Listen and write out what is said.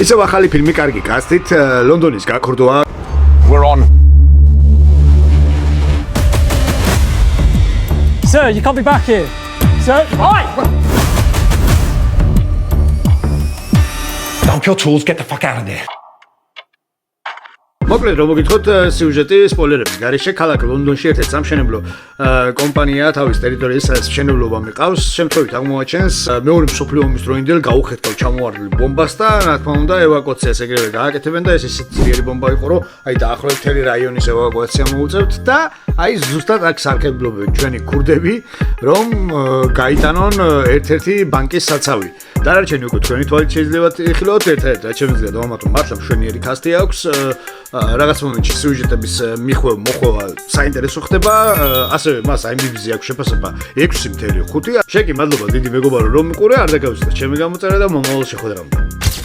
ისევ ახალი ფილმი კარგი კასტით ლონდონის გაქრდვა. We're on. Sir, you can't be back here. Sir, hi! Dump your tools, get the fuck out of there. მოკლედ რომ მოგითხოთ სიუჟეტი სპოილერების გარეშე ქალაქ ლონდონში ერთ-ერთი სამშენებლო კომპანია თავის ტერიტორიის მშენებლობა მიყავს შემთხვევით აღმოაჩენს მეორე მსოფლიო ომის დროინდელ გაუხეთქილ ჩამოარდნილ ბომბას და რა თქმა უნდა ევაკუაციას ეგრევე გააკეთებენ და ეს ისეთი ძლიერი ბომბა იყო რომ აი დაახლოებით მთელი რაიონის ევაკუაცია მოუწევთ და აი ზუსტად აქ სარგებლობენ ჩვენი ქურდები რომ გაიტანონ ერთ-ერთი ბანკის საცავი დანარჩენი უკვე თქვენი თვალით შეიძლება იხილოთ ერთ-ერთი რაც შემიძლია დავამატო მართლა მშვენიერი კასტი აქვს რაღაც მომენტში სიუჟეტების მოხვევა საინტერესო ხდება ასევე მას IMDb-ზე აქვს შეფასება 6.5. შეკი მადლობა დიდი მეგობარო რომ მიყურე არ დაგავიწყდეთ ჩემი გამოწერა და მომავალ შეხვედრამდე